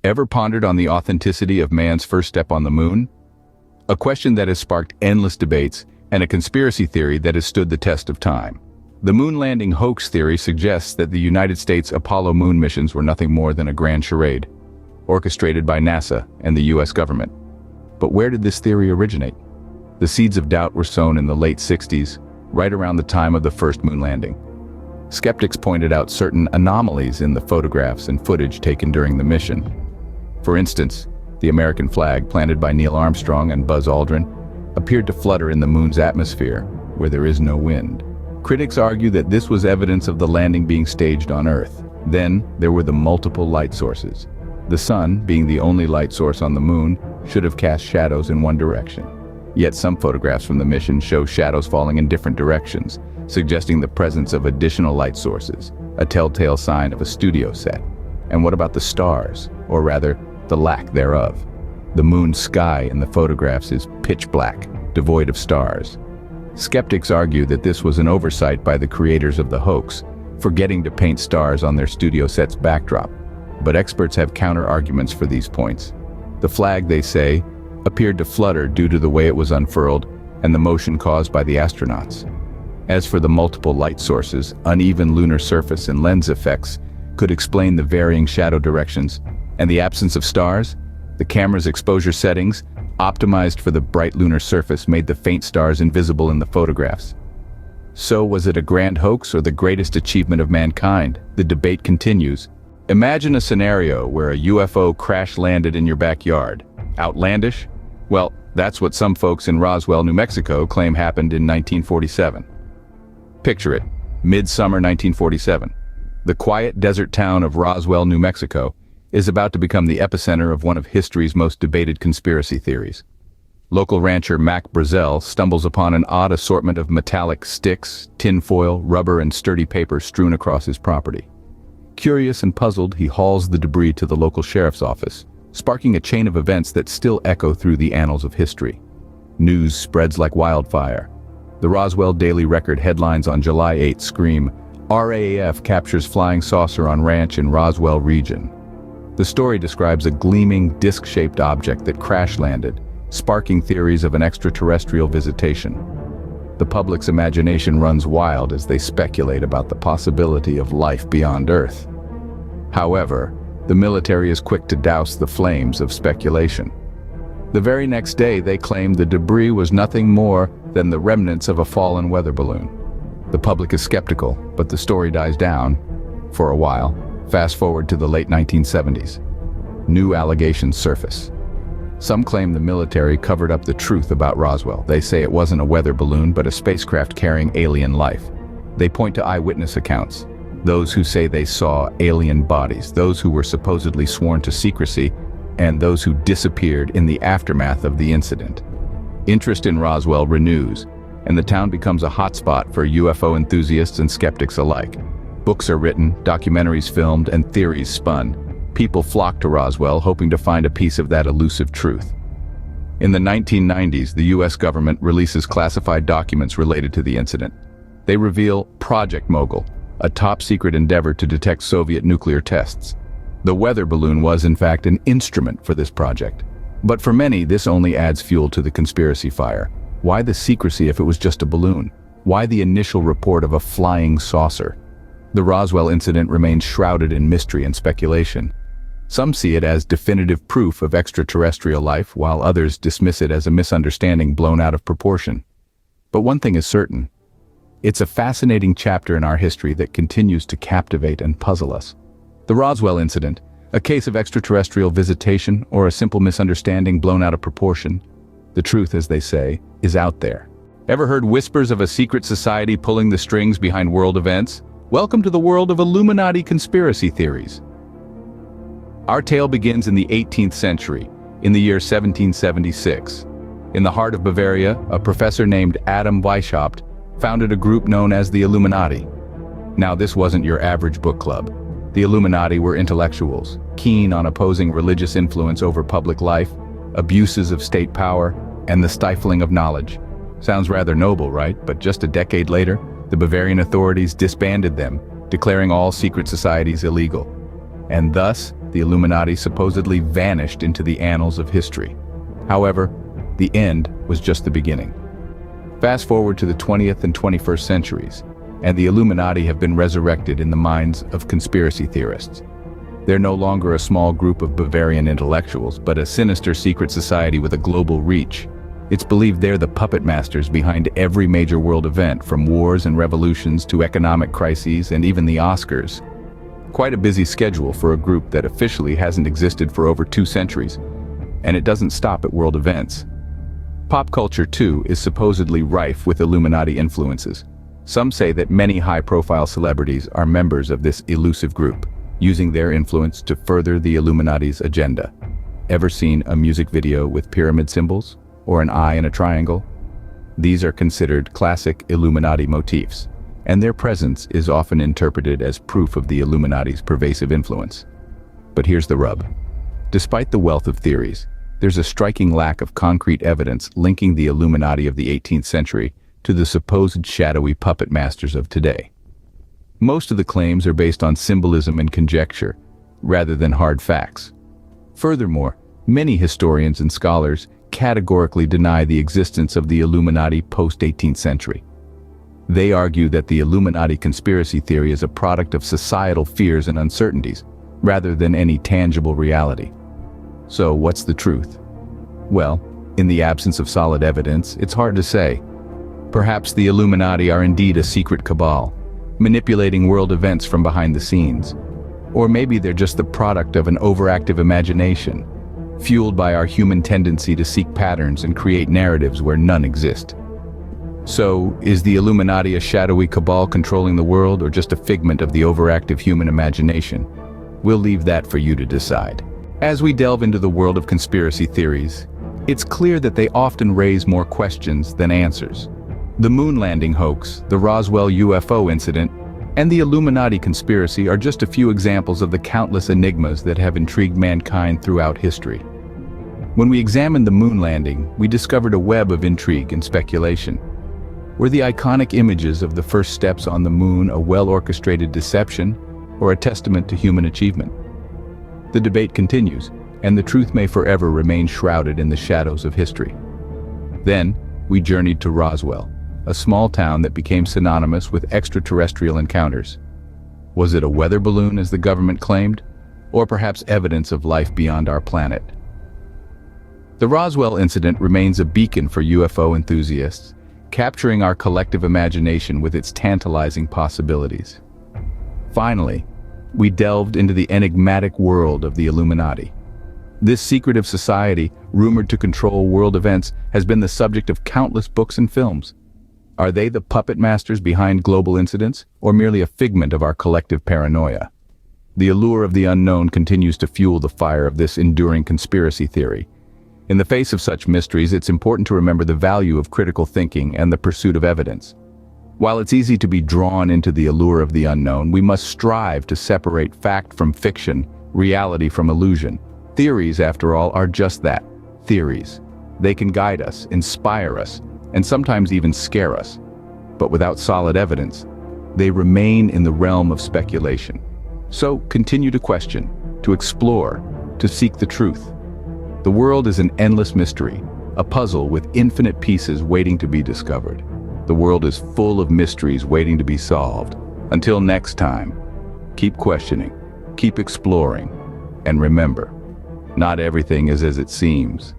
Ever pondered on the authenticity of man's first step on the moon? A question that has sparked endless debates and a conspiracy theory that has stood the test of time. The moon landing hoax theory suggests that the United States Apollo moon missions were nothing more than a grand charade, orchestrated by NASA and the US government. But where did this theory originate? The seeds of doubt were sown in the late 60s, right around the time of the first moon landing. Skeptics pointed out certain anomalies in the photographs and footage taken during the mission. For instance, the American flag, planted by Neil Armstrong and Buzz Aldrin, appeared to flutter in the moon's atmosphere, where there is no wind. Critics argue that this was evidence of the landing being staged on Earth. Then, there were the multiple light sources. The sun, being the only light source on the moon, should have cast shadows in one direction. Yet some photographs from the mission show shadows falling in different directions, suggesting the presence of additional light sources, a telltale sign of a studio set. And what about the stars, or rather, the lack thereof? The moon's sky in the photographs is pitch black, devoid of stars. Skeptics argue that this was an oversight by the creators of the hoax, forgetting to paint stars on their studio set's backdrop. But experts have counter-arguments for these points. The flag, they say, appeared to flutter due to the way it was unfurled and the motion caused by the astronauts. As for the multiple light sources, uneven lunar surface and lens effects could explain the varying shadow directions, and the absence of stars, the camera's exposure settings, optimized for the bright lunar surface, made the faint stars invisible in the photographs. So was it a grand hoax or the greatest achievement of mankind? The debate continues. Imagine a scenario where a UFO crash-landed in your backyard. Outlandish? Well, that's what some folks in Roswell, New Mexico claim happened in 1947. Picture it, midsummer 1947. The quiet desert town of Roswell, New Mexico, is about to become the epicenter of one of history's most debated conspiracy theories. Local rancher Mac Brazel stumbles upon an odd assortment of metallic sticks, tinfoil, rubber, and sturdy paper strewn across his property. Curious and puzzled, he hauls the debris to the local sheriff's office, sparking a chain of events that still echo through the annals of history. News spreads like wildfire. The Roswell Daily Record headlines on July 8 scream, "RAAF captures flying saucer on ranch in Roswell region." The story describes a gleaming, disc-shaped object that crash-landed, sparking theories of an extraterrestrial visitation. The public's imagination runs wild as they speculate about the possibility of life beyond Earth. However, the military is quick to douse the flames of speculation. The very next day, they claim the debris was nothing more than the remnants of a fallen weather balloon. The public is skeptical, but the story dies down for a while. Fast forward to the late 1970s. New allegations surface. Some claim the military covered up the truth about Roswell. They say it wasn't a weather balloon, but a spacecraft carrying alien life. They point to eyewitness accounts. Those who say they saw alien bodies, those who were supposedly sworn to secrecy, and those who disappeared in the aftermath of the incident. Interest in Roswell renews, and the town becomes a hotspot for UFO enthusiasts and skeptics alike. Books are written, documentaries filmed, and theories spun. People flock to Roswell hoping to find a piece of that elusive truth. In the 1990s, the US government releases classified documents related to the incident. They reveal Project Mogul, a top-secret endeavor to detect Soviet nuclear tests. The weather balloon was, in fact, an instrument for this project. But for many, this only adds fuel to the conspiracy fire. Why the secrecy if it was just a balloon? Why the initial report of a flying saucer? The Roswell incident remains shrouded in mystery and speculation. Some see it as definitive proof of extraterrestrial life, while others dismiss it as a misunderstanding blown out of proportion. But one thing is certain. It's a fascinating chapter in our history that continues to captivate and puzzle us. The Roswell incident, a case of extraterrestrial visitation or a simple misunderstanding blown out of proportion. The truth, as they say, is out there. Ever heard whispers of a secret society pulling the strings behind world events? Welcome to the world of Illuminati conspiracy theories. Our tale begins in the 18th century, in the year 1776. In the heart of Bavaria, a professor named Adam Weishaupt founded a group known as the Illuminati. Now, this wasn't your average book club. The Illuminati were intellectuals, keen on opposing religious influence over public life, abuses of state power, and the stifling of knowledge. Sounds rather noble, right? But just a decade later, the Bavarian authorities disbanded them, declaring all secret societies illegal. And thus, the the Illuminati supposedly vanished into the annals of history. However, the end was just the beginning. Fast forward to the 20th and 21st centuries, and the Illuminati have been resurrected in the minds of conspiracy theorists. They're no longer a small group of Bavarian intellectuals, but a sinister secret society with a global reach. It's believed they're the puppet masters behind every major world event, from wars and revolutions to economic crises and even the Oscars. Quite a busy schedule for a group that officially hasn't existed for over 2 centuries, and it doesn't stop at world events. Pop culture, too, is supposedly rife with Illuminati influences. Some say that many high-profile celebrities are members of this elusive group, using their influence to further the Illuminati's agenda. Ever seen a music video with pyramid symbols? Or an eye in a triangle? These are considered classic Illuminati motifs, and their presence is often interpreted as proof of the Illuminati's pervasive influence. But here's the rub. Despite the wealth of theories, there's a striking lack of concrete evidence linking the Illuminati of the 18th century to the supposed shadowy puppet masters of today. Most of the claims are based on symbolism and conjecture, rather than hard facts. Furthermore, many historians and scholars categorically deny the existence of the Illuminati post-18th century. They argue that the Illuminati conspiracy theory is a product of societal fears and uncertainties, rather than any tangible reality. So what's the truth? Well, in the absence of solid evidence, it's hard to say. Perhaps the Illuminati are indeed a secret cabal, manipulating world events from behind the scenes. Or maybe they're just the product of an overactive imagination, fueled by our human tendency to seek patterns and create narratives where none exist. So, is the Illuminati a shadowy cabal controlling the world, or just a figment of the overactive human imagination? We'll leave that for you to decide. As we delve into the world of conspiracy theories, it's clear that they often raise more questions than answers. The moon landing hoax, the Roswell UFO incident, and the Illuminati conspiracy are just a few examples of the countless enigmas that have intrigued mankind throughout history. When we examined the moon landing, we discovered a web of intrigue and speculation. Were the iconic images of the first steps on the moon a well-orchestrated deception, or a testament to human achievement? The debate continues, and the truth may forever remain shrouded in the shadows of history. Then, we journeyed to Roswell, a small town that became synonymous with extraterrestrial encounters. Was it a weather balloon, as the government claimed, or perhaps evidence of life beyond our planet? The Roswell incident remains a beacon for UFO enthusiasts, capturing our collective imagination with its tantalizing possibilities. Finally, we delved into the enigmatic world of the Illuminati. This secretive society, rumored to control world events, has been the subject of countless books and films. Are they the puppet masters behind global incidents, or merely a figment of our collective paranoia? The allure of the unknown continues to fuel the fire of this enduring conspiracy theory. In the face of such mysteries, it's important to remember the value of critical thinking and the pursuit of evidence. While it's easy to be drawn into the allure of the unknown, we must strive to separate fact from fiction, reality from illusion. Theories, after all, are just that, theories. They can guide us, inspire us, and sometimes even scare us. But without solid evidence, they remain in the realm of speculation. So continue to question, to explore, to seek the truth. The world is an endless mystery, a puzzle with infinite pieces waiting to be discovered. The world is full of mysteries waiting to be solved. Until next time, keep questioning, keep exploring, and remember, not everything is as it seems.